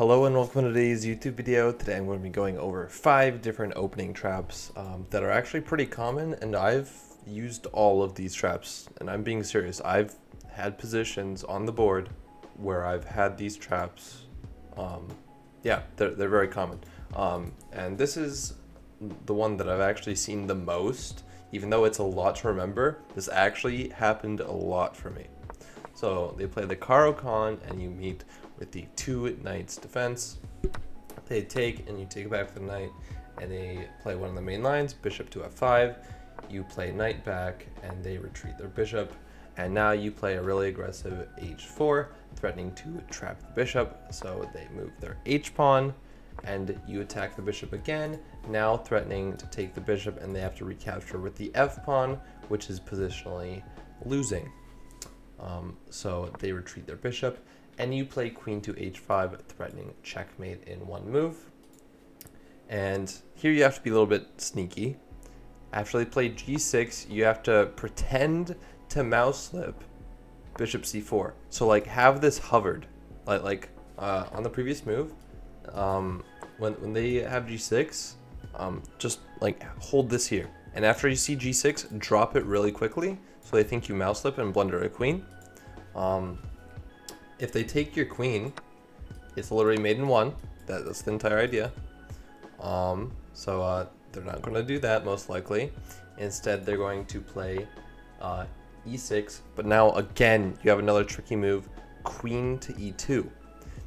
Hello and welcome to today's YouTube video. Today I'm going to be going over 5 different opening traps that are actually pretty common, and I've used all of these traps, and I'm being serious. I've had positions on the board where I've had these traps. Yeah, they're very common. And this is the one that I've actually seen the most. Even though it's a lot to remember, this actually happened a lot for me. So they play the Caro-Kann, and you meet with the 2 knights defense. They take, and you take back the knight, and they play one of the main lines, bishop to f5. You play knight back, and they retreat their bishop. And now you play a really aggressive h4, threatening to trap the bishop. So they move their h-pawn, and you attack the bishop again, now threatening to take the bishop, and they have to recapture with the f-pawn, which is positionally losing. So they retreat their bishop, and you play queen to h5, threatening checkmate in one move. And here you have to be a little bit sneaky. After they play g6, you have to pretend to mouse slip bishop c4. So like have this hovered, like on the previous move. When they have g6, just like hold this here, and after you see g6, drop it really quickly so they think you mouse slip and blunder a queen. If they take your queen, it's literally mate in one. That's the entire idea. So they're not going to do that most likely. Instead, they're going to play e6, but now again you have another tricky move, queen to e2.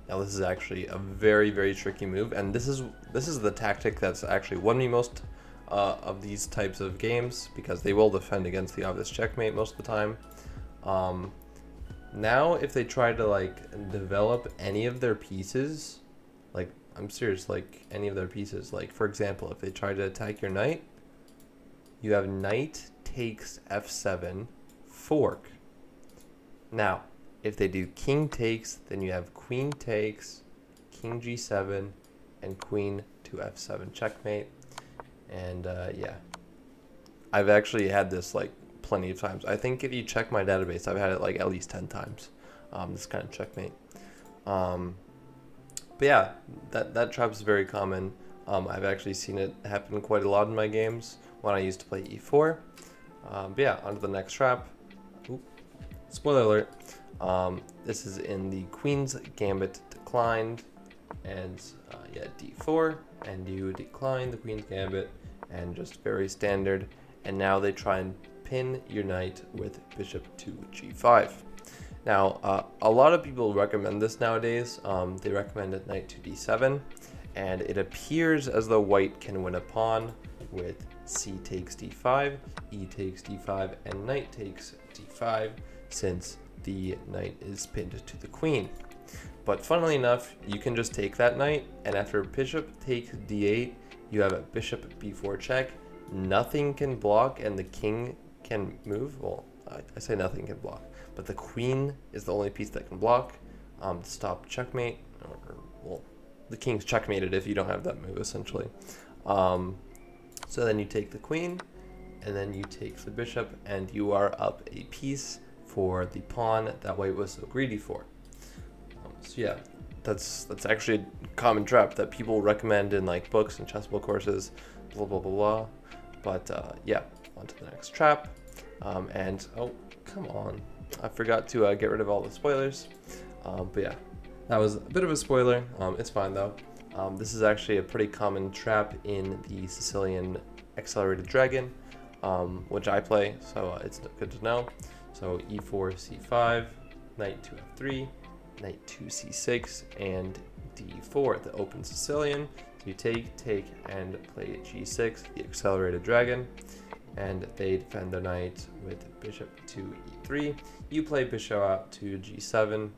Now this is actually a very, very tricky move, and this is the tactic that's actually won me most of these types of games, because they will defend against the obvious checkmate most of the time. Now if they try to like develop any of their pieces, like I'm serious, like any of their pieces, like for example, if they try to attack your knight, you have knight takes f7 fork. Now if they do king takes, then you have queen takes, king g7, and queen to f7 checkmate. And yeah, I've actually had this like plenty of times. I think if you check my database, I've had it like at least 10 times, this kind of checkmate. But yeah, that trap is very common. I've actually seen it happen quite a lot in my games when I used to play e4. But yeah, on to the next trap. Oop, spoiler alert. This is in the Queen's Gambit declined, and yeah, d4, and you decline the Queen's Gambit, and just very standard. And now they try and pin your knight with bishop to g5. Now, a lot of people recommend this nowadays. They recommend it knight to d7, and it appears as though white can win a pawn with c takes d5, e takes d5, and knight takes d5, since the knight is pinned to the queen. But funnily enough, you can just take that knight, and after bishop takes d8, you have a bishop b4 check. Nothing can block, and the king can move. Well, I say nothing can block, but the queen is the only piece that can block to stop checkmate. Well, the king's checkmated if you don't have that move, essentially. So then you take the queen, and then you take the bishop, and you are up a piece for the pawn that white was so greedy for. So yeah, that's actually a common trap that people recommend in like books and chessboard courses, blah blah blah blah. But yeah, on to the next trap. And oh, come on, I forgot to get rid of all the spoilers. But yeah, that was a bit of a spoiler. It's fine though. This is actually a pretty common trap in the Sicilian Accelerated Dragon, which I play, so it's good to know. So e4, c5, knight to f3, knight to c6, and d4, the open Sicilian. So you take, and play g6, the Accelerated Dragon, and they defend their knight with bishop to e3. You play bishop out to g7.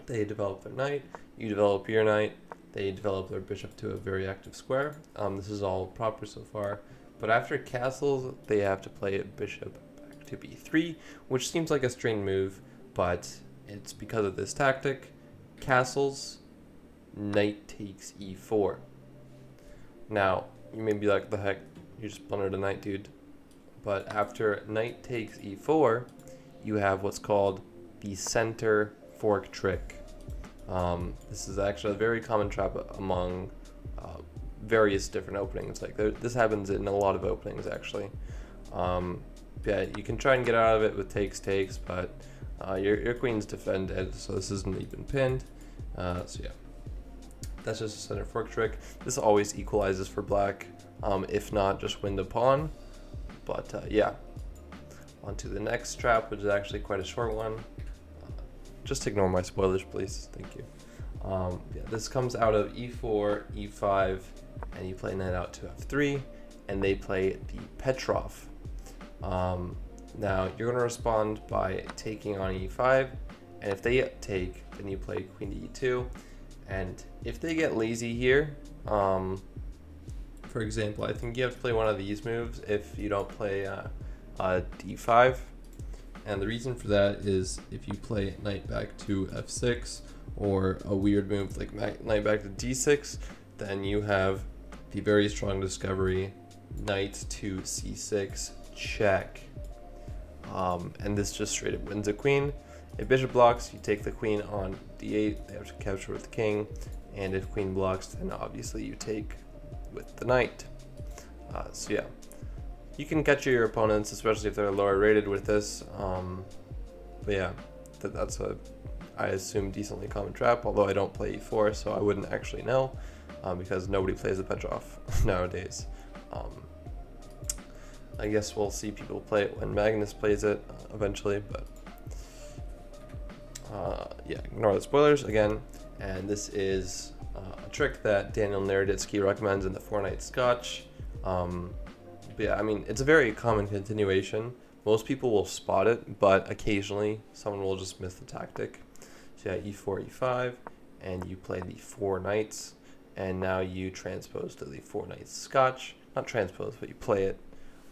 They develop their knight. You develop your knight. They develop their bishop to a very active square. This is all proper so far. But after castles, they have to play a bishop back to b3, which seems like a strange move, but it's because of this tactic. Castles, knight takes e4. Now, you may be like, the heck, you just blundered a knight, dude. But after knight takes e4, you have what's called the center fork trick. This is actually a very common trap among various different openings. Like this happens in a lot of openings actually. Yeah, you can try and get out of it with takes, but your queen's defended, so this isn't even pinned. So yeah, that's just a center fork trick. This always equalizes for black. If not, just win the pawn. But yeah, on to the next trap, which is actually quite a short one. Just ignore my spoilers, please. Thank you. Yeah, this comes out of e4, e5, and you play knight out to f3, and they play the Petrov. Now you're going to respond by taking on e5, and if they take, then you play queen to e2, and if they get lazy here, for example, I think you have to play one of these moves if you don't play d5, and the reason for that is if you play knight back to f6 or a weird move like knight back to d6, then you have the very strong discovery knight to c6 check, and this just straight up wins a queen. If bishop blocks, you take the queen on d8, they have to capture with the king, and if queen blocks, then obviously you take with the knight. So yeah, you can catch your opponents, especially if they're lower rated with this. But yeah, that's a, I assume, decently common trap, although I don't play e4, so I wouldn't actually know, because nobody plays the Petrov nowadays. I guess we'll see people play it when Magnus plays it eventually, but yeah, ignore the spoilers again. And this is a trick that Daniel Naroditsky recommends in the Knights Scotch. But yeah, I mean, it's a very common continuation. Most people will spot it, but occasionally someone will just miss the tactic. So yeah, e4, e5, and you play the 4 knights, and now you transpose to the 4 Knights Scotch. Not transpose, but you play it.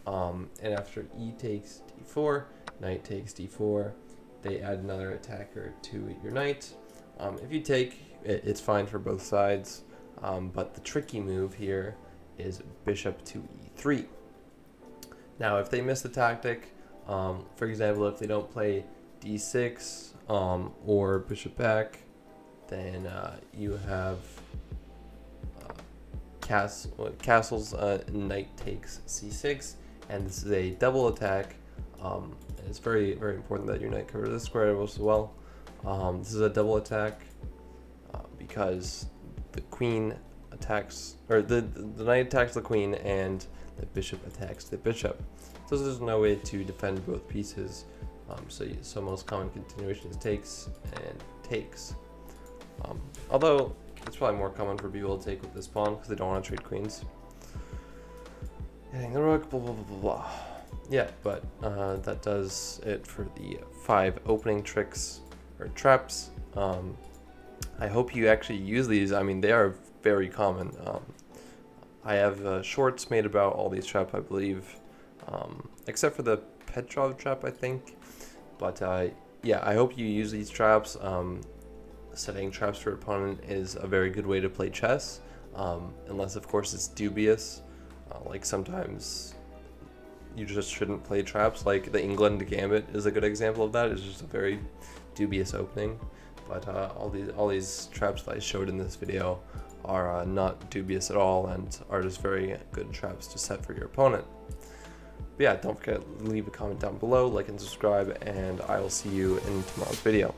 And after e takes d4, knight takes d4, they add another attacker to your knight. If you take, it's fine for both sides, but the tricky move here is bishop to e3. Now, if they miss the tactic, for example, if they don't play d6 or bishop back, then you have castles, knight takes c6, and this is a double attack. And it's very, very important that your knight covers this square as well. This is a double attack because the queen attacks, or the knight attacks the queen, and the bishop attacks the bishop. So there's no way to defend both pieces. So most common continuation is takes and takes. Although it's probably more common for people to take with this pawn because they don't want to trade queens. Hitting the rook, blah blah blah blah blah. Yeah, but that does it for the 5 opening tricks or traps. I hope you actually use these. I mean, they are very common. I have shorts made about all these traps, I believe, except for the Petrov trap, I think. But yeah, I hope you use these traps. Setting traps for your opponent is a very good way to play chess, unless of course it's dubious. Like sometimes you just shouldn't play traps. Like the England Gambit is a good example of that. It's just a very dubious opening. But all these traps that I showed in this video are not dubious at all and are just very good traps to set for your opponent. But yeah, don't forget to leave a comment down below, like and subscribe, and I will see you in tomorrow's video.